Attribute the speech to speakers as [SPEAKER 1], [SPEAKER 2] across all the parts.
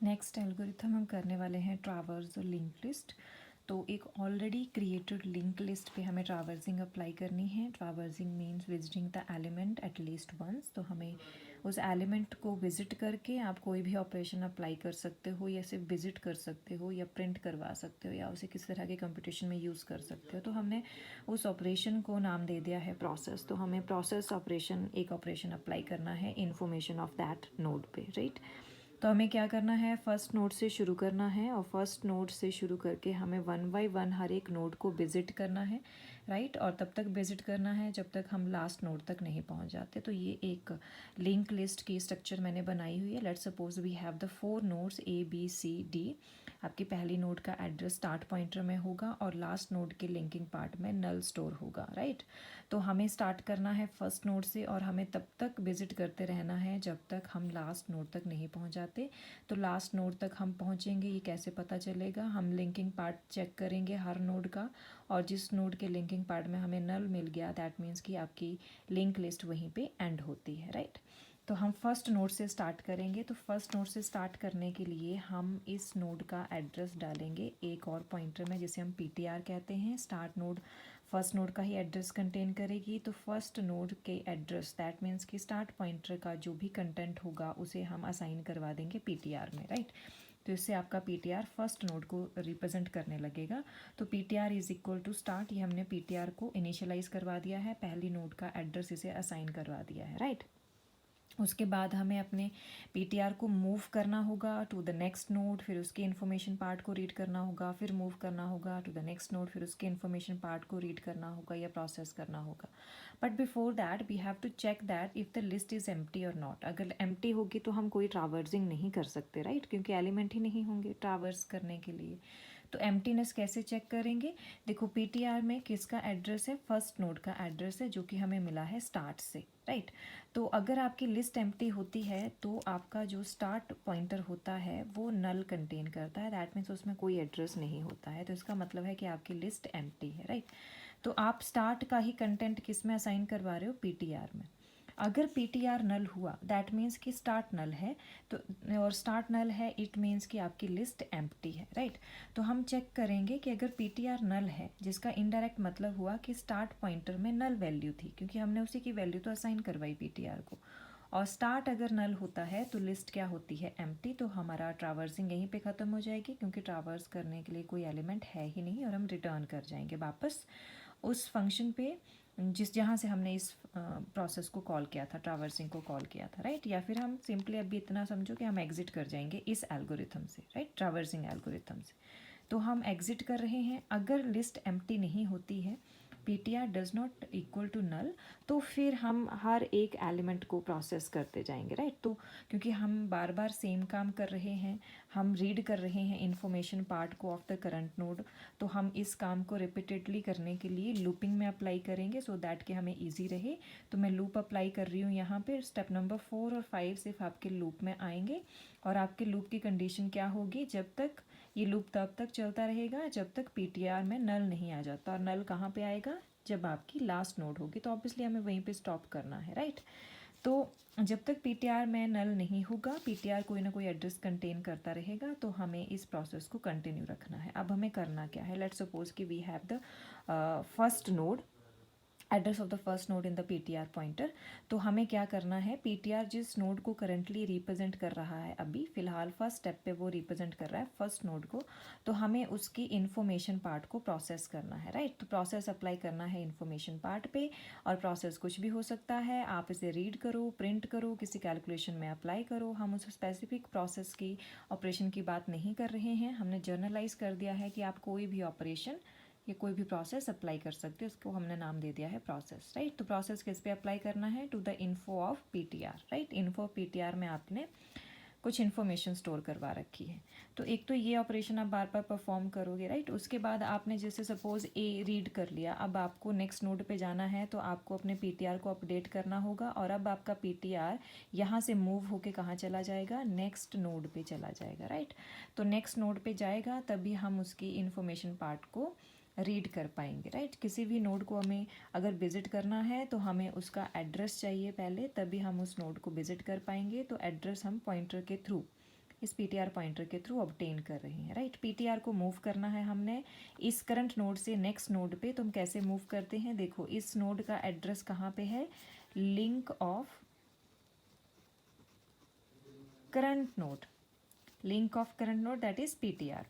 [SPEAKER 1] Next algorithm हम करने वाले हैं ट्रावर्स और लिंक लिस्ट। तो एक ऑलरेडी क्रिएटेड लिंक लिस्ट पे हमें ट्रावर्सिंग अप्लाई करनी है। Traversing means visiting the element at least once. तो हमें उस एलिमेंट को विजिट करके आप कोई भी ऑपरेशन अप्लाई कर सकते हो, या सिर्फ विजिट कर सकते हो, या प्रिंट करवा सकते हो, या उसे किसी तरह के कंप्यूटेशन में यूज़ कर सकते हो। तो हमने उस ऑपरेशन को नाम दे दिया है प्रोसेस। तो हमें प्रोसेस ऑपरेशन, एक ऑपरेशन अप्लाई करना है इन्फॉर्मेशन ऑफ दैट नोड पे, राइट। तो हमें क्या करना है, फर्स्ट नोड से शुरू करना है, और फर्स्ट नोड से शुरू करके हमें वन बाय वन हर एक नोड को विजिट करना है, राइट। और तब तक विजिट करना है जब तक हम लास्ट नोड तक नहीं पहुंच जाते। तो ये एक लिंक लिस्ट की स्ट्रक्चर मैंने बनाई हुई है। Let's suppose we have the 4 nodes A B C D। आपकी पहली नोड का एड्रेस स्टार्ट पॉइंटर में होगा और लास्ट नोड के लिंकिंग पार्ट में नल स्टोर होगा, राइट। तो हमें स्टार्ट करना है फर्स्ट नोड से, और हमें तब तक विजिट करते रहना है जब तक हम लास्ट नोड तक नहीं पहुंच जाते। तो लास्ट नोड तक हम पहुंचेंगे, ये कैसे पता चलेगा, हम लिंकिंग पार्ट चेक करेंगे हर नोड का, और जिस नोड के लिंकिंग पार्ट में हमें नल मिल गया, दैट मीन्स कि आपकी लिंक लिस्ट वहीं पे एंड होती है, राइट। तो हम फर्स्ट नोड से स्टार्ट करेंगे। तो फर्स्ट नोड से स्टार्ट करने के लिए हम इस नोड का एड्रेस डालेंगे एक और पॉइंटर में, जिसे हम PTR कहते हैं। स्टार्ट नोड फर्स्ट नोड का ही एड्रेस कंटेन करेगी। तो फर्स्ट नोड के एड्रेस, दैट मीन्स कि स्टार्ट पॉइंटर का जो भी कंटेंट होगा उसे हम असाइन करवा देंगे PTR में, राइट। तो इससे आपका PTR फर्स्ट नोड को रिप्रेजेंट करने लगेगा। तो PTR is equal to start, ये हमने PTR को इनिशियलाइज करवा दिया है, पहली नोड का एड्रेस इसे असाइन करवा दिया है, राइट। उसके बाद हमें अपने PTR को मूव करना होगा टू द नेक्स्ट नोड, फिर उसके इन्फॉर्मेशन पार्ट को रीड करना होगा, फिर मूव करना होगा टू द नेक्स्ट नोड, फिर उसके इन्फॉर्मेशन पार्ट को रीड करना होगा या प्रोसेस करना होगा। But before that we have to check that if the list is empty और नॉट। अगर एम्प्टी होगी तो हम कोई ट्रावर्सिंग नहीं कर सकते, राइट, क्योंकि एलिमेंट ही नहीं होंगे ट्रावर्स करने के लिए। तो एम्प्टीनेस कैसे चेक करेंगे, देखो PTR में किसका एड्रेस है, फर्स्ट नोड का एड्रेस है, जो कि हमें मिला है स्टार्ट से, राइट। तो अगर आपकी लिस्ट एम्प्टी होती है तो आपका जो स्टार्ट पॉइंटर होता है वो नल कंटेन करता है, दैट मीन्स उसमें कोई एड्रेस नहीं होता है। तो इसका मतलब है कि आपकी लिस्ट एम्प्टी है, राइट। तो आप स्टार्ट का ही कंटेंट किस में असाइन करवा रहे हो, PTR में। अगर PTR नल हुआ, दैट मीन्स कि स्टार्ट नल है। तो और स्टार्ट नल है, इट मीन्स कि आपकी लिस्ट एम्प्टी है, राइट। तो हम चेक करेंगे कि अगर PTR नल है, जिसका इनडायरेक्ट मतलब हुआ कि स्टार्ट पॉइंटर में नल वैल्यू थी, क्योंकि हमने उसी की वैल्यू तो असाइन करवाई PTR को। और स्टार्ट अगर नल होता है तो लिस्ट क्या होती है, एम्प्टी। तो हमारा ट्रावर्सिंग यहीं पे ख़त्म हो जाएगी, क्योंकि ट्रावर्स करने के लिए कोई एलिमेंट है ही नहीं, और हम रिटर्न कर जाएंगे वापस उस फंक्शन पे जिस जहाँ से हमने इस प्रोसेस को कॉल किया था, ट्रावर्सिंग को कॉल किया था, राइट। या फिर हम सिंपली अभी इतना समझो कि हम एग्जिट कर जाएंगे इस एल्गोरिथम से, राइट, ट्रावर्सिंग एल्गोरिथम से। तो हम एग्जिट कर रहे हैं। अगर लिस्ट एम्प्टी नहीं होती है, PTR does not equal to null, तो फिर हम हर एक एलिमेंट को प्रोसेस करते जाएंगे, राइट। तो क्योंकि हम बार बार सेम काम कर रहे हैं, हम रीड कर रहे हैं इन्फॉर्मेशन पार्ट को ऑफ द करंट नोड, तो हम इस काम को रिपीटेडली करने के लिए लूपिंग में अप्लाई करेंगे, सो दैट कि हमें ईजी रहे। तो मैं लूप अप्लाई कर रही हूँ यहाँ पे। स्टेप नंबर 4 और 5 सिर्फ आपके लूप में आएंगे, और आपके लूप की कंडीशन क्या होगी, जब तक ये लूप तब तक चलता रहेगा जब तक PTR में नल नहीं आ जाता। और नल कहाँ पे आएगा, जब आपकी लास्ट नोड होगी, तो ऑब्वियसली हमें वहीं पे स्टॉप करना है, राइट। तो जब तक PTR में नल नहीं होगा, PTR कोई ना कोई एड्रेस कंटेन करता रहेगा, तो हमें इस प्रोसेस को कंटिन्यू रखना है। अब हमें करना क्या है, लेट्स सपोज कि we have the first node, address of the first node in the PTR pointer. तो हमें क्या करना है, PTR जिस नोड को करंटली रिप्रेजेंट कर रहा है, अभी फ़िलहाल फर्स्ट स्टेप पे वो रिप्रेजेंट कर रहा है फर्स्ट नोड को, तो हमें उसकी इन्फॉर्मेशन पार्ट को प्रोसेस करना है, राइट। तो प्रोसेस अप्लाई करना है इन्फॉर्मेशन पार्ट पे, और प्रोसेस कुछ भी हो सकता है, आप इसे रीड करो, प्रिंट करो, किसी कैलकुलेशन में अप्लाई करो। हम उस स्पेसिफिक प्रोसेस की ऑपरेशन की बात नहीं कर रहे हैं, हमने जर्नलाइज कर दिया है कि आप कोई भी ऑपरेशन या कोई भी प्रोसेस अप्लाई कर सकते हो, उसको हमने नाम दे दिया है प्रोसेस, राइट। तो प्रोसेस किस पे अप्लाई करना है, to the info of PTR, right. Info PTR में आपने कुछ इन्फॉर्मेशन स्टोर करवा रखी है। तो एक तो ये ऑपरेशन आप बार बार परफॉर्म करोगे, राइट। उसके बाद आपने जैसे सपोज A रीड कर लिया, अब आपको नेक्स्ट नोड पे जाना है, तो आपको अपने PTR को अपडेट करना होगा, और अब आपका PTR यहाँ से मूव होके कहाँ चला जाएगा, नेक्स्ट नोड पे चला जाएगा, राइट। तो नेक्स्ट नोड पे जाएगा तभी हम उसकी इन्फॉर्मेशन पार्ट को रीड कर पाएंगे, राइट। किसी भी नोड को हमें अगर विज़िट करना है तो हमें उसका एड्रेस चाहिए पहले, तभी हम उस नोड को विज़िट कर पाएंगे। तो एड्रेस हम पॉइंटर के थ्रू इस पीटीआर पॉइंटर के थ्रू ऑब्टेन कर रहे हैं, राइट। पीटीआर को मूव करना है हमने इस करंट नोड से नेक्स्ट नोड पे, तो हम कैसे मूव करते हैं, देखो इस नोड का एड्रेस कहाँ पे है, link of current node, link of current node that is PTR.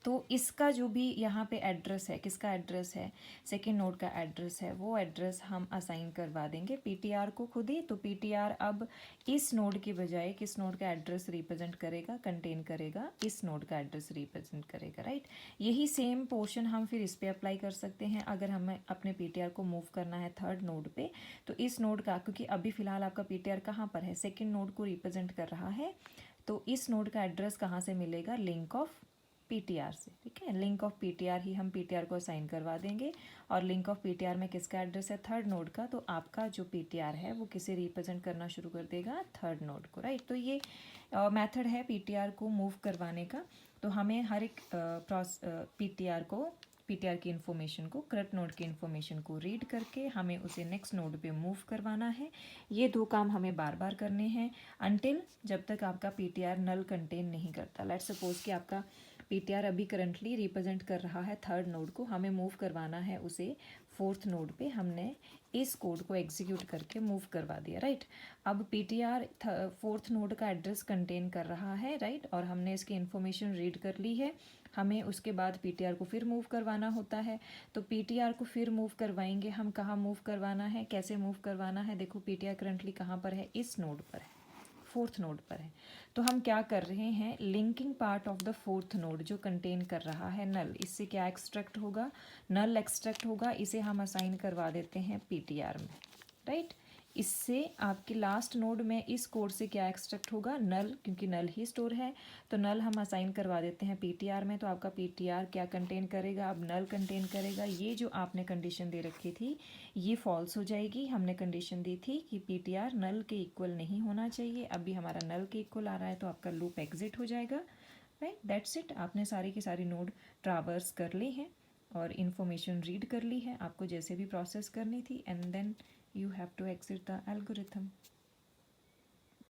[SPEAKER 1] तो इसका जो भी यहाँ पे एड्रेस है, किसका एड्रेस है, सेकेंड नोड का एड्रेस है, वो एड्रेस हम असाइन करवा देंगे पीटीआर को खुद ही। तो पीटीआर अब इस नोड के बजाय किस नोड का एड्रेस रिप्रेजेंट करेगा, कंटेन करेगा, इस नोड का एड्रेस रिप्रेजेंट करेगा, राइट। यही सेम पोर्शन हम फिर इस पर अप्लाई कर सकते हैं। अगर हमें अपने पीटीआर को मूव करना है थर्ड नोड पे, तो इस नोड का, क्योंकि अभी फिलहाल आपका पीटीआर कहाँ पर है, सेकेंड नोड को रिप्रेजेंट कर रहा है, तो इस नोड का एड्रेस कहाँ से मिलेगा, लिंक ऑफ पीटीआर से, ठीक है। लिंक ऑफ पीटीआर ही हम पीटीआर को असाइन करवा देंगे, और लिंक ऑफ पीटीआर में किसका एड्रेस है, थर्ड नोड का, तो आपका जो पीटीआर है वो किसे रिप्रेजेंट करना शुरू कर देगा, थर्ड नोड को, राइट। तो ये मेथड है पीटीआर को मूव करवाने का। तो हमें हर एक पीटीआर की इन्फॉर्मेशन को, करंट नोड की इन्फॉर्मेशन को रीड करके हमें उसे नेक्स्ट नोड पे मूव करवाना है। ये दो काम हमें बार बार करने हैं अनटिल जब तक आपका पीटीआर नल कंटेन नहीं करता। लेट्स सपोज कि आपका पीटीआर अभी करंटली रिप्रेजेंट कर रहा है थर्ड नोड को, हमें मूव करवाना है उसे फोर्थ नोड पे, हमने इस कोड को एग्जीक्यूट करके मूव करवा दिया, राइट। अब पीटीआर फोर्थ नोड का एड्रेस कंटेन कर रहा है, राइट, और हमने इसकी इन्फॉर्मेशन रीड कर ली है। हमें उसके बाद पीटीआर को फिर मूव करवाना होता है, तो पीटीआर को फिर मूव करवाएंगे हम, कहाँ मूव करवाना है, कैसे मूव करवाना है, देखो पीटीआर करंटली कहाँ पर है, इस नोड पर है, फोर्थ नोड पर है। तो हम क्या कर रहे हैं, linking part of the fourth node जो कंटेन कर रहा है नल, इससे क्या एक्सट्रैक्ट होगा, नल एक्सट्रैक्ट होगा, इसे हम असाइन करवा देते हैं पीटीआर में, राइट। इससे आपके लास्ट नोड में इस कोड से क्या एक्सट्रैक्ट होगा, नल, क्योंकि नल ही स्टोर है, तो नल हम असाइन करवा देते हैं पीटीआर में। तो आपका पीटीआर क्या कंटेन करेगा, अब नल कंटेन करेगा। ये जो आपने कंडीशन दे रखी थी ये फॉल्स हो जाएगी। हमने कंडीशन दी थी कि पीटीआर नल के इक्वल नहीं होना चाहिए, अभी हमारा नल के इक्वल आ रहा है, तो आपका लूप एग्जिट हो जाएगा, राइट। That's it. आपने सारी की सारी नोड ट्रावर्स कर ली हैं और इन्फॉर्मेशन रीड कर ली है आपको जैसे भी प्रोसेस करनी थी, and then you have to exit the algorithm.